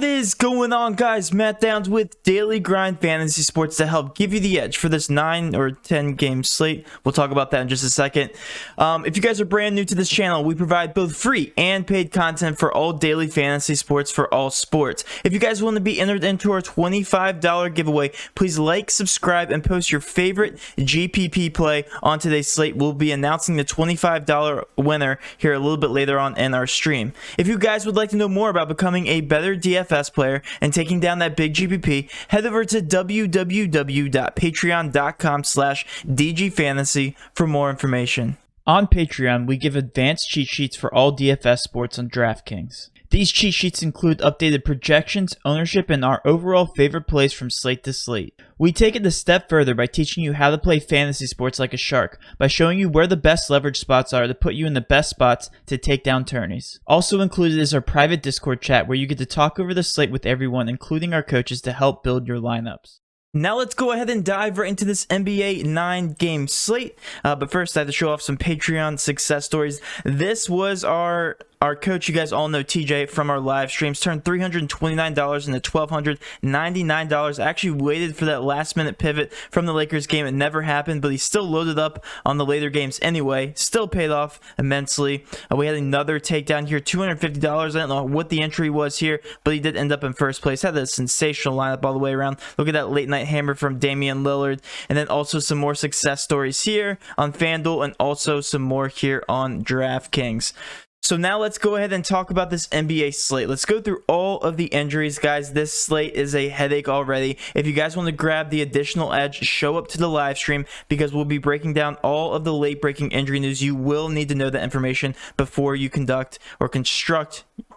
What is going on, guys? Matt Downs with Daily Grind Fantasy Sports to help give you the edge for this 9 or 10 game slate. We'll talk about that in just a second. If you guys are brand new to this channel, we provide both free and paid content for all daily fantasy sports for all sports. If you guys want to be entered into our $25 giveaway, please like, subscribe, and post your favorite GPP play on today's slate. We'll be announcing the $25 winner here a little bit later on in our stream. If you guys would like to know more about becoming a better DFS player and taking down that big GPP, head over to www.patreon.com/DGFantasy for more information. On Patreon, we give advanced cheat sheets for all DFS sports on DraftKings. These cheat sheets include updated projections, ownership, and our overall favorite plays from slate to slate. We take it a step further by teaching you how to play fantasy sports like a shark, by showing you where the best leverage spots are to put you in the best spots to take down tourneys. Also included is our private Discord chat where you get to talk over the slate with everyone, including our coaches, to help build your lineups. Now let's go ahead and dive right into this NBA 9-game slate. But first, I have to show off some Patreon success stories. This was our coach, you guys all know TJ from our live streams, turned $329 into $1,299. I actually waited for that last minute pivot from the Lakers game. It never happened, but he still loaded up on the later games anyway. Still paid off immensely. We had another takedown here, $250. I don't know what the entry was here, but he did end up in first place. Had a sensational lineup all the way around. Look at that late night hammer from Damian Lillard. And then also some more success stories here on FanDuel and also some more here on DraftKings. So now let's go ahead and talk about this NBA slate. Let's go through all of the injuries, guys. This slate is a headache already. If you guys want to grab the additional edge, show up to the live stream because we'll be breaking down all of the late-breaking injury news. You will need to know that information before you construct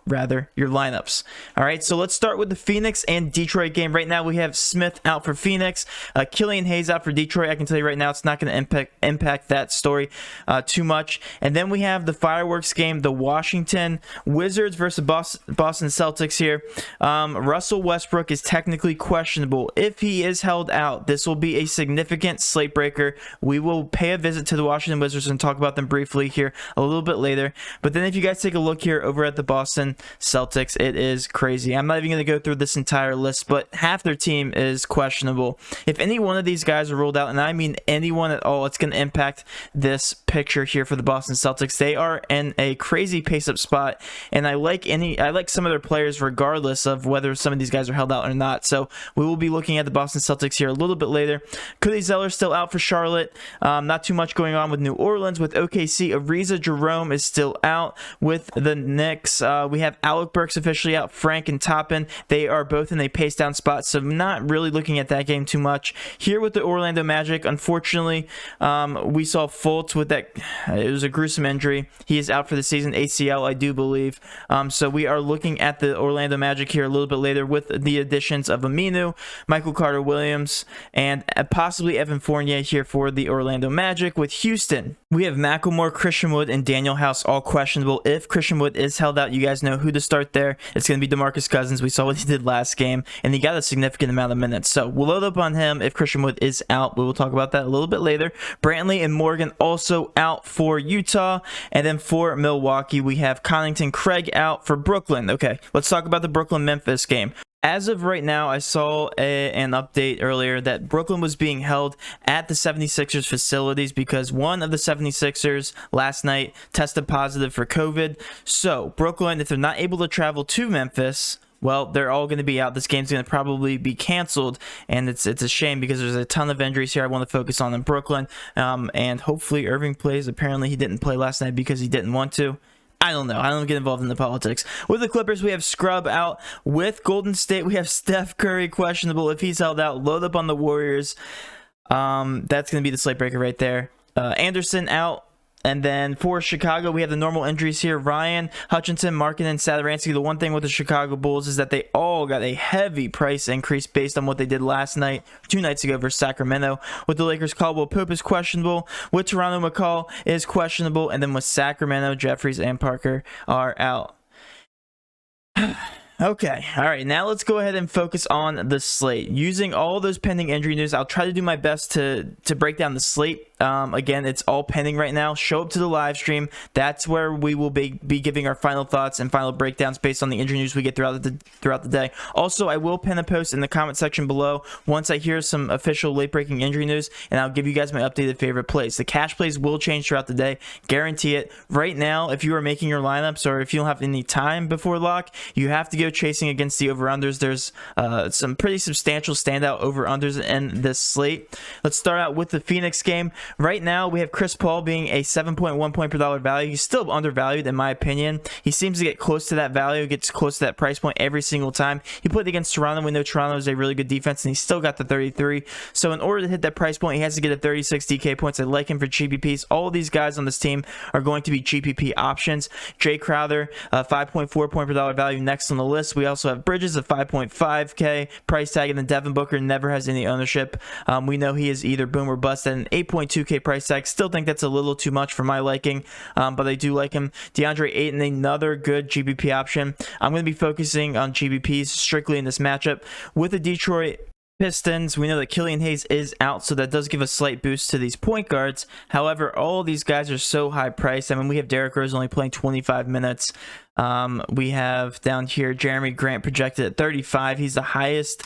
your lineups. All right, so let's start with the Phoenix and Detroit game. Right now we have Smith out for Phoenix, Killian Hayes out for Detroit. I can tell you right now it's not going to impact that story too much. And then we have the fireworks game, the Washington Wizards versus Boston Celtics here. Russell Westbrook is technically questionable. If he is held out, this will be a significant slate breaker. We will pay a visit to the Washington Wizards and talk about them briefly here a little bit later. But then if you guys take a look here over at the Boston Celtics, it is crazy. I'm not even going to go through this entire list, but half their team is questionable. If any one of these guys are ruled out, and I mean anyone at all, it's going to impact this picture here for the Boston Celtics. They are in a crazy pace-up spot, and I like some of their players regardless of whether some of these guys are held out or not. So we will be looking at the Boston Celtics here a little bit later. Cody Zeller still out for Charlotte. Not too much going on with New Orleans. With OKC, Ariza Jerome is still out. With the Knicks, we have Alec Burks officially out, Frank and Toppin. They are both in a pace down spot, so I'm not really looking at that game too much. Here with the Orlando Magic, unfortunately, we saw Fultz with that. It was a gruesome injury. He is out for the season, ACL, I do believe. So we are looking at the Orlando Magic here a little bit later with the additions of Aminu, Michael Carter-Williams, and possibly Evan Fournier here for the Orlando Magic. With Houston, we have Macklemore, Christian Wood, and Daniel House all questionable. If Christian Wood is held out, you guys know who to start there. It's going to be DeMarcus Cousins. We saw what he did last game, and he got a significant amount of minutes. So we'll load up on him if Christian Wood is out. We will talk about that a little bit later. Brantley and Morgan also out for Utah. And then for Milwaukee, we have Connaughton Craig out for Brooklyn. Okay, let's talk about the Brooklyn-Memphis game. As of right now, I saw an update earlier that Brooklyn was being held at the 76ers facilities because one of the 76ers last night tested positive for COVID. So Brooklyn, if they're not able to travel to Memphis, well, they're all going to be out. This game's going to probably be canceled, and it's a shame because there's a ton of injuries here I want to focus on in Brooklyn, and hopefully Irving plays. Apparently he didn't play last night because he didn't want to. I don't know. I don't get involved in the politics. With the Clippers, we have Scrub out. With Golden State, we have Steph Curry questionable. If he's held out, load up on the Warriors. That's going to be the slate breaker right there. Anderson out. And then for Chicago, we have the normal injuries here. Ryan, Hutchinson, Markkanen, and Satoransky. The one thing with the Chicago Bulls is that they all got a heavy price increase based on what they did last night, 2 nights ago versus Sacramento. With the Lakers, Caldwell Pope is questionable. With Toronto, McCall is questionable. And then with Sacramento, Jeffries and Parker are out. Okay, all right, now let's go ahead and focus on the slate. Using all those pending injury news, I'll try to do my best to break down the slate. Again, it's all pending right now. Show up to the live stream. That's where we will be giving our final thoughts and final breakdowns based on the injury news we get throughout the day. Also, I will pin a post in the comment section below once I hear some official late-breaking injury news, and I'll give you guys my updated favorite plays. The cash plays will change throughout the day. Guarantee it. Right now, if you are making your lineups or if you don't have any time before lock, you have to go chasing against the over-unders. There's some pretty substantial standout over-unders in this slate. Let's start out with the Phoenix game. Right now, we have Chris Paul being a 7.1 point per dollar value. He's still undervalued, in my opinion. He seems to get close to that value, gets close to that price point every single time. He played against Toronto. We know Toronto is a really good defense, and he still got the 33. So in order to hit that price point, he has to get a 36 DK points. I like him for GPPs. All of these guys on this team are going to be GPP options. Jay Crowder, 5.4 point per dollar value next on the list. We also have Bridges at 5.5K price tag, and then Devin Booker never has any ownership. We know he is either boom or bust at an 8.2K price tag. Still think that's a little too much for my liking, but I do like him. DeAndre Ayton, another good GPP option. I'm going to be focusing on GPPs strictly in this matchup. With the Detroit Pistons, we know that Killian Hayes is out, so that does give a slight boost to these point guards. However, all these guys are so high priced. I mean, we have Derrick Rose only playing 25 minutes. We have down here Jeremy Grant projected at 35. He's the highest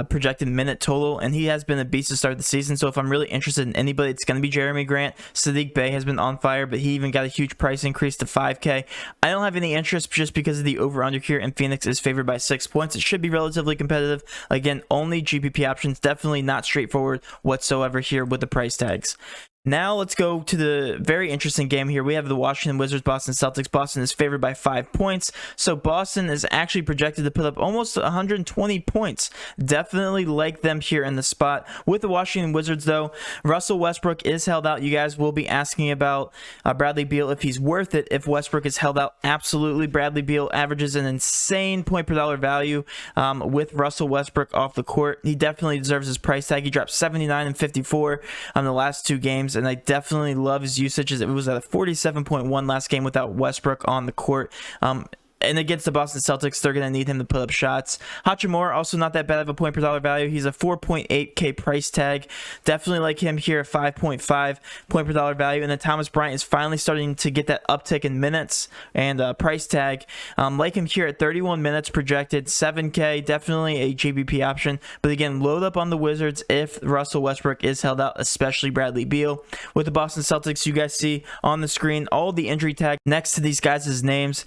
projected minute total, and he has been a beast to start the season. So if I'm really interested in anybody, it's going to be Jeremy Grant. Sadiq Bey has been on fire, but he even got a huge price increase to 5K. I don't have any interest just because of the over-under here, and Phoenix is favored by 6 points. It should be relatively competitive. Again, only GPP options, definitely not straightforward whatsoever here with the price tags. Now let's go to the very interesting game here. We have the Washington Wizards, Boston Celtics. Boston is favored by 5 points. So Boston is actually projected to put up almost 120 points. Definitely like them here in the spot. With the Washington Wizards, though, Russell Westbrook is held out. You guys will be asking about Bradley Beal, if he's worth it if Westbrook is held out. Absolutely. Bradley Beal averages an insane point per dollar value with Russell Westbrook off the court. He definitely deserves his price tag. He dropped 79 and 54 on the last 2 games. And I definitely love his usage. It was at a 47.1 last game without Westbrook on the court. And against the Boston Celtics, they're going to need him to put up shots. Hachimura, also not that bad of a point per dollar value. He's a 4.8K price tag. Definitely like him here at 5.5 point per dollar value. And then Thomas Bryant is finally starting to get that uptick in minutes and price tag. Like him here at 31 minutes projected, 7K. Definitely a GPP option. But again, load up on the Wizards if Russell Westbrook is held out, especially Bradley Beal. With the Boston Celtics, you guys see on the screen all the injury tag next to these guys' names.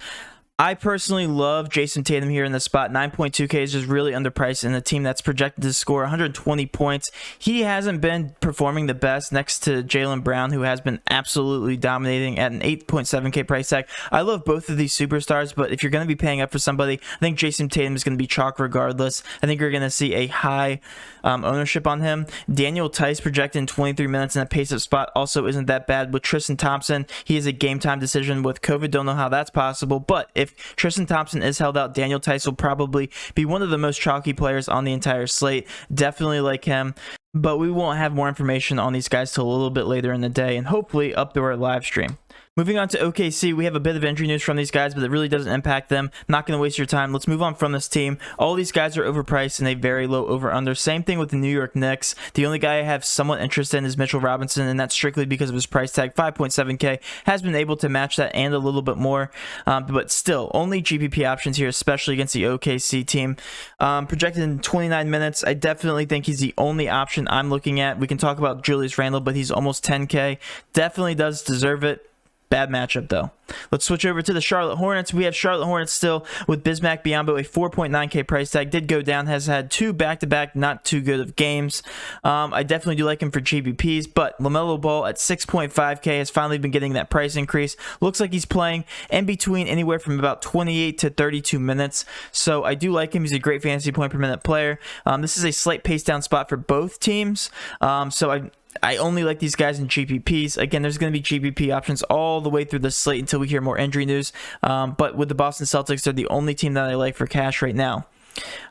I personally love Jason Tatum here in the spot. 9.2K is just really underpriced in a team that's projected to score 120 points. He hasn't been performing the best next to Jaylen Brown, who has been absolutely dominating at an 8.7K price tag. I love both of these superstars, but if you're going to be paying up for somebody, I think Jason Tatum is going to be chalk regardless. I think you're going to see a high ownership on him. Daniel Tice projected in 23 minutes in a pace-up spot also isn't that bad. With Tristan Thompson, he is a game-time decision. With COVID, don't know how that's possible, but if Tristan Thompson is held out, Daniel Tice will probably be one of the most chalky players on the entire slate. Definitely like him, but we won't have more information on these guys till a little bit later in the day and hopefully up through our live stream. Moving on to OKC, we have a bit of injury news from these guys, but it really doesn't impact them. Not going to waste your time. Let's move on from this team. All these guys are overpriced and a very low over-under. Same thing with the New York Knicks. The only guy I have somewhat interest in is Mitchell Robinson, and that's strictly because of his price tag, 5.7K. Has been able to match that and a little bit more, but still, only GPP options here, especially against the OKC team. Projected in 29 minutes, I definitely think he's the only option I'm looking at. We can talk about Julius Randle, but he's almost 10K. Definitely does deserve it. Bad matchup, though. Let's switch over to the Charlotte Hornets. We have Charlotte Hornets still with Bismack Biyombo, a 4.9K price tag. Did go down, has had 2 back-to-back not too good of games. I definitely do like him for GPPs, but LaMelo Ball at 6.5K has finally been getting that price increase. Looks like he's playing in between anywhere from about 28 to 32 minutes. So I do like him. He's a great fantasy point per minute player. This is a slight pace down spot for both teams. So I only like these guys in GPPs. Again, there's going to be GPP options all the way through the slate until we hear more injury news. But with the Boston Celtics, they're the only team that I like for cash right now.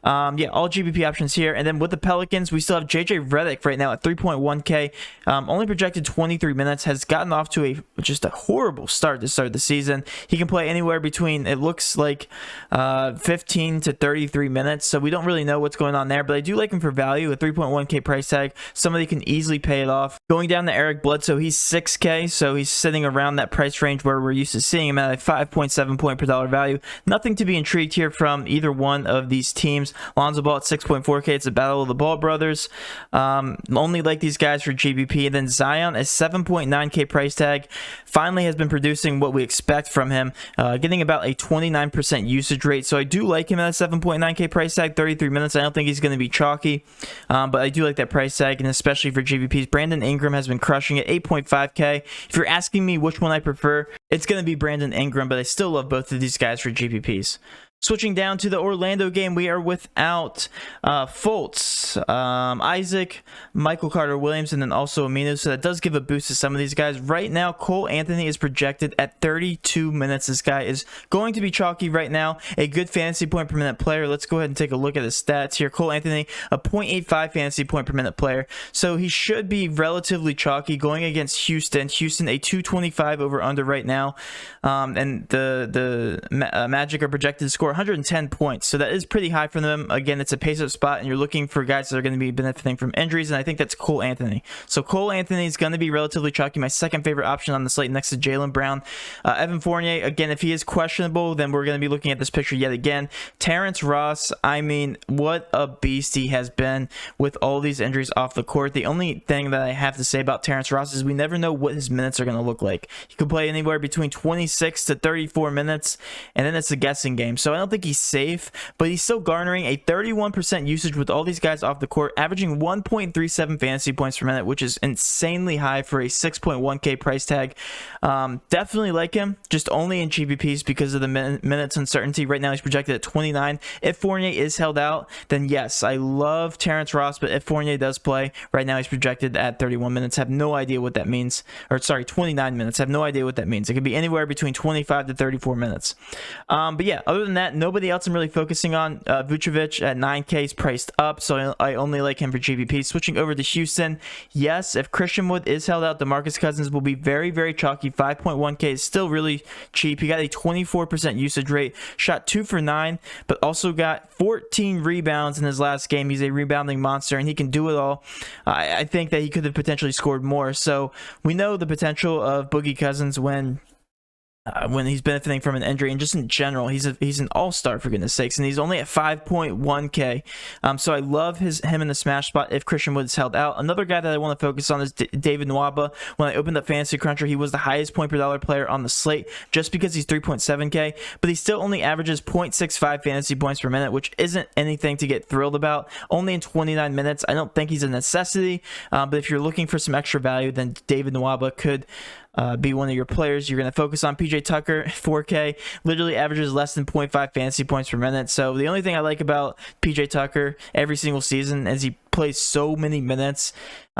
Yeah, all GPP options here. And then with the Pelicans, we still have JJ Redick right now at 3.1K. Only projected 23 minutes. Has gotten off to just a horrible start to start the season. He can play anywhere between, it looks like, 15 to 33 minutes. So we don't really know what's going on there. But I do like him for value. A 3.1K price tag. Somebody can easily pay it off. Going down to Eric Bledsoe, he's 6K. So he's sitting around that price range where we're used to seeing him at a 5.7 point per dollar value. Nothing to be intrigued here from either one of these teams. Lonzo Ball at 6.4K. It's a battle of the Ball brothers. Only like these guys for GPP. And then Zion is 7.9K price tag. Finally has been producing what we expect from him. Getting about a 29% usage rate. So I do like him at a 7.9K price tag. 33 minutes. I don't think he's going to be chalky. But I do like that price tag. And especially for GPPs. Brandon Ingram has been crushing it. 8.5K. If you're asking me which one I prefer, it's going to be Brandon Ingram. But I still love both of these guys for GPPs. Switching down to the Orlando game, we are without Fultz, Isaac, Michael Carter-Williams, and then also Aminu. So that does give a boost to some of these guys. Right now, Cole Anthony is projected at 32 minutes. This guy is going to be chalky right now. A good fantasy point per minute player. Let's go ahead and take a look at his stats here. Cole Anthony, a 0.85 fantasy point per minute player. So he should be relatively chalky going against Houston. Houston, a 225 over under right now. And the Magic are projected to score 110 points, so that is pretty high for them. Again, it's a pace-up spot, and you're looking for guys that are going to be benefiting from injuries, and I think that's Cole Anthony. So Cole Anthony is going to be relatively chalky. My second favorite option on the slate next to Jaylen Brown. Evan Fournier, again, if he is questionable, then we're going to be looking at this picture yet again. Terence Ross, I mean, what a beast he has been with all these injuries off the court. The only thing that I have to say about Terence Ross is we never know what his minutes are going to look like. He could play anywhere between 26 to 34 minutes, and then it's a guessing game. So I don't think he's safe, but he's still garnering a 31% usage with all these guys off the court, averaging 1.37 fantasy points per minute, which is insanely high for a 6.1K price tag. Definitely like him, just only in GPPs because of the minutes uncertainty. Right now he's projected at 29. If Fournier is held out, then yes, I love Terence Ross, but if Fournier does play, right now he's projected at 31 minutes. Have no idea what that means. Or sorry, 29 minutes. Have no idea what that means. It could be anywhere between 25 to 34 minutes. But yeah, other than that, nobody else I'm really focusing on. Vucevic at 9K is priced up, so I only like him for GPP. Switching over to Houston, yes, if Christian Wood is held out, DeMarcus Cousins will be very, very chalky. 5.1K is still really cheap. He got a 24% usage rate, shot 2 for 9, but also got 14 rebounds in his last game. He's a rebounding monster, and he can do it all. I think that he could have potentially scored more. So we know the potential of Boogie Cousins when he's benefiting from an injury, and just in general, he's an all-star for goodness sakes, and he's only at 5.1K. So I love him in the smash spot if Christian Wood is held out. Another guy that I want to focus on is David Nwaba. When I opened up Fantasy Cruncher, he was the highest point per dollar player on the slate just because he's 3.7K, but he still only averages 0.65 fantasy points per minute, which isn't anything to get thrilled about. Only in 29 minutes. I don't think he's a necessity, but if you're looking for some extra value, then David Nwaba could be one of your players. You're going to focus on PJ Tucker, 4K, literally averages less than 0.5 fantasy points per minute. So the only thing I like about PJ Tucker every single season is he plays so many minutes.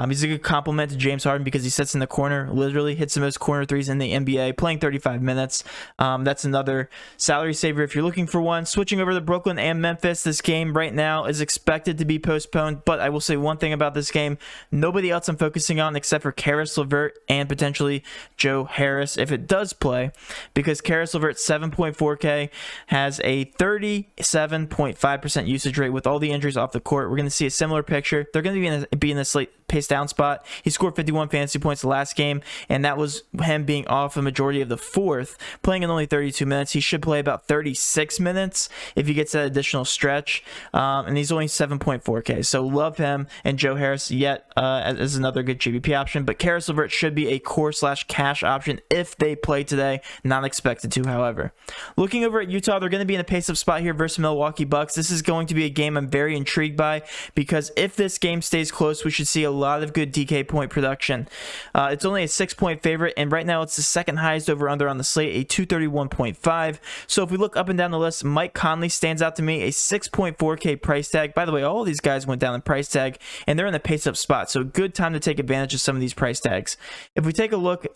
He's a good compliment to James Harden because he sits in the corner, literally hits the most corner threes in the NBA, playing 35 minutes. That's another salary saver if you're looking for one. Switching over to Brooklyn and Memphis, this game right now is expected to be postponed, but I will say one thing about this game. Nobody else I'm focusing on except for Karis LeVert and potentially Joe Harris if it does play, because Karis LeVert 7.4K has a 37.5% usage rate with all the injuries off the court. We're going to see a similar picture. They're going to be in a slate pace down spot. He scored 51 fantasy points the last game, and that was him being off a majority of the fourth, playing in only 32 minutes. He should play about 36 minutes if he gets that additional stretch, and he's only 7.4K. So love him, and Joe Harris yet as another good GPP option, but Karis LeVert should be a core/cash option if they play today. Not expected to, however. Looking over at Utah, they're going to be in a pace-up spot here versus Milwaukee Bucks. This is going to be a game I'm very intrigued by, because if this game stays close, we should see a lot of good DK point production. It's only a 6-point favorite, and right now it's the second highest over-under on the slate, a 231.5. So if we look up and down the list, Mike Conley stands out to me, a 6.4K price tag. By the way, all of these guys went down in price tag, and they're in a pace-up spot, so good time to take advantage of some of these price tags. If we take a look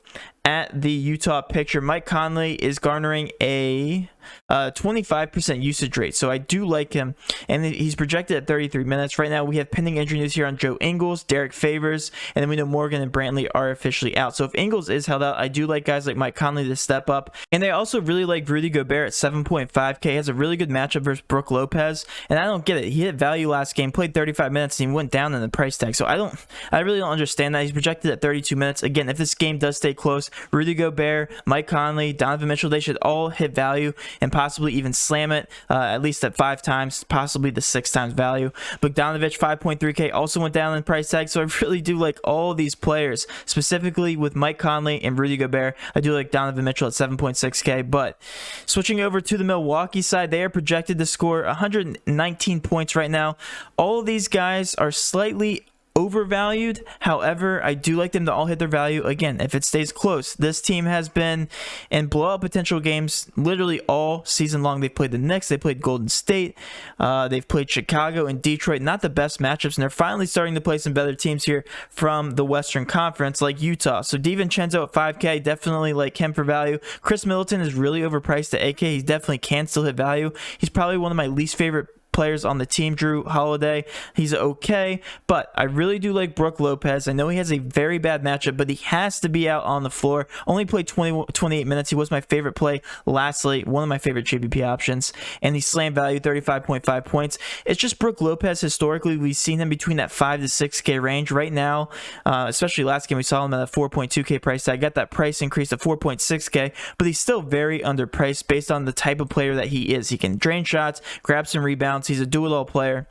at the Utah picture, Mike Conley is garnering a 25% usage rate, so I do like him, and he's projected at 33 minutes. Right now we have pending injury news here on Joe Ingles, Derek Favors, and then we know Morgan and Brantley are officially out. So if Ingles is held out, I do like guys like Mike Conley to step up, and they also really like Rudy Gobert at 7.5K. He has a really good matchup versus Brook Lopez, and I don't get it. He hit value last game, played 35 minutes, and he went down in the price tag, so I really don't understand that. He's projected at 32 minutes. Again, if this game does stay close, Rudy Gobert, Mike Conley, Donovan Mitchell, they should all hit value and possibly even slam it, at least at 5 times, possibly the 6 times value. Bogdanovich, 5.3K, also went down in price tag, so I really do like all of these players, specifically with Mike Conley and Rudy Gobert. I do like Donovan Mitchell at 7.6K, but switching over to the Milwaukee side, they are projected to score 119 points right now. All of these guys are slightly overvalued. However, I do like them to all hit their value. Again, if it stays close, this team has been in blowout potential games literally all season long. They've played the Knicks, they played Golden State, they've played Chicago and Detroit. Not the best matchups, and they're finally starting to play some better teams here from the Western Conference, like Utah. So DiVincenzo at 5K, definitely like him for value. Chris Middleton is really overpriced at 8K. He definitely can still hit value. He's probably one of my least favorite players on the team. Drew Holiday, he's okay, but I really do like Brook Lopez. I know he has a very bad matchup, but he has to be out on the floor. Only played 28 minutes. He was my favorite play last slate, one of my favorite GPP options, and he slam value 35.5 points. It's just Brook Lopez. Historically, we've seen him between that 5 to 6K range. Right now, especially last game, we saw him at a 4.2K price tag. Got that price increase to 4.6K, but he's still very underpriced based on the type of player that he is. He can drain shots, grab some rebounds. He's a do-it-all player,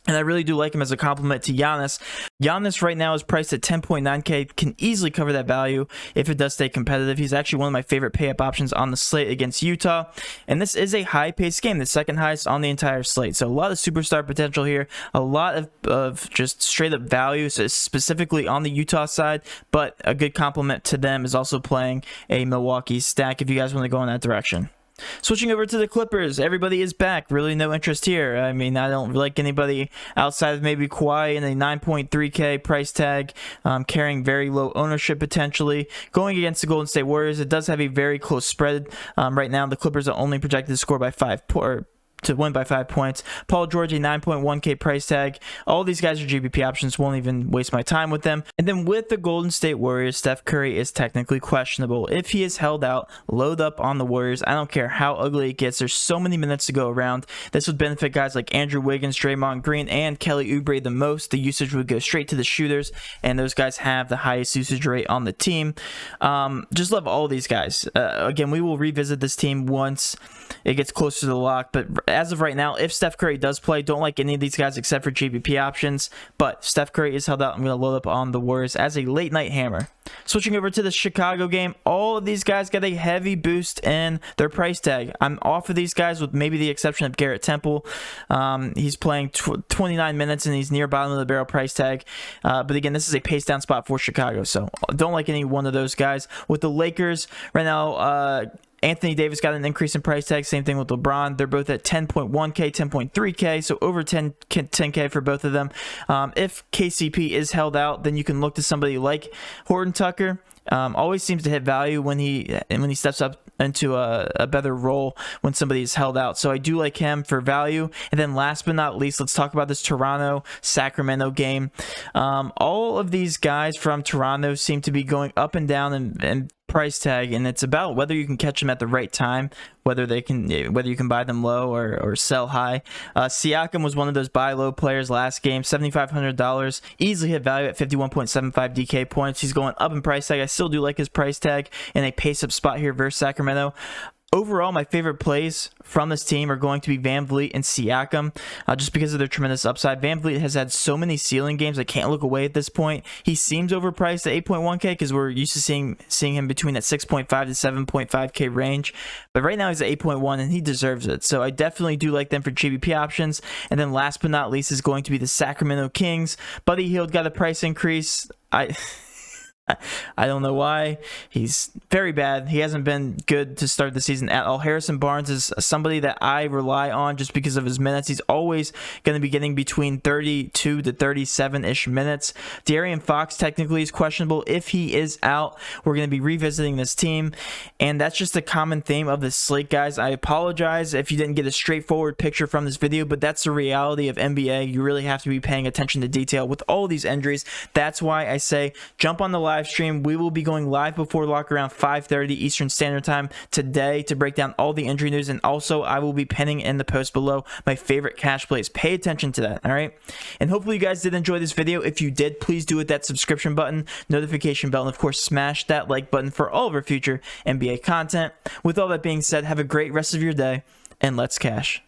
and I really do like him as a complement to Giannis. Giannis right now is priced at 10.9K, can easily cover that value if it does stay competitive. He's actually one of my favorite pay-up options on the slate against Utah, and this is a high-paced game, the second highest on the entire slate. So a lot of superstar potential here, a lot of just straight-up value, so specifically on the Utah side, but a good complement to them is also playing a Milwaukee stack if you guys want to go in that direction. Switching over to the Clippers, everybody is back. Really no interest here. I mean, I don't like anybody outside of maybe Kawhi in a 9.3K price tag, carrying very low ownership potentially. Going against the Golden State Warriors, it does have a very close spread. Right now, the Clippers are only projected to score by 5 to win by 5 points. Paul George, a 9.1K price tag. All these guys are GPP options. Won't even waste my time with them. And then with the Golden State Warriors, Steph Curry is technically questionable. If he is held out, load up on the Warriors. I don't care how ugly it gets. There's so many minutes to go around. This would benefit guys like Andrew Wiggins, Draymond Green, and Kelly Oubre the most. The usage would go straight to the shooters, and those guys have the highest usage rate on the team. Just love all these guys. Again, we will revisit this team once it gets closer to the lock, but as of right now, if Steph Curry does play, don't like any of these guys except for GPP options, but Steph Curry is held out. I'm going to load up on the Warriors as a late night hammer. Switching over to the Chicago game, all of these guys got a heavy boost in their price tag. I'm off of these guys with maybe the exception of Garrett Temple. He's playing 29 minutes and he's near bottom of the barrel price tag. But again, this is a pace down spot for Chicago, so don't like any one of those guys. With the Lakers right now, Anthony Davis got an increase in price tag. Same thing with LeBron. They're both at 10.1K, 10.3K, so over 10K for both of them. If KCP is held out, then you can look to somebody like Horton Tucker. Always seems to hit value when he steps up into a better role when somebody is held out. So I do like him for value. And then last but not least, let's talk about this Toronto-Sacramento game. All of these guys from Toronto seem to be going up and down and price tag, and it's about whether you can catch them at the right time, whether you can buy them low or sell high. Siakam was one of those buy low players last game, $7,500, easily hit value at 51.75 DK points. He's going up in price tag. I still do like his price tag in a pace up spot here versus Sacramento. overall, my favorite plays from this team are going to be VanVleet and Siakam, just because of their tremendous upside. VanVleet has had so many ceiling games, I can't look away at this point. He seems overpriced at 8.1K because we're used to seeing him between that 6.5 to 7.5K range. But right now he's at 8.1 and he deserves it. So I definitely do like them for GPP options. And then last but not least is going to be the Sacramento Kings. Buddy Hield got a price increase. I don't know why. He's very bad. He hasn't been good to start the season at all. Harrison Barnes is somebody that I rely on just because of his minutes. He's always going to be getting between 32 to 37-ish minutes. De'Aaron Fox technically is questionable. If he is out, we're going to be revisiting this team. And that's just a common theme of this slate, guys. I apologize if you didn't get a straightforward picture from this video, but that's the reality of NBA. You really have to be paying attention to detail with all these injuries. That's why I say jump on the live stream. We will be going live before lock around 5:30 Eastern Standard Time today to break down all the injury news, and also I will be pinning in the post below my favorite cash plays. Pay attention to that, all right? And hopefully you guys did enjoy this video. If you did, please do hit that subscription button, notification bell, and of course smash that like button for all of our future NBA content. With all that being said, have a great rest of your day, and let's cash.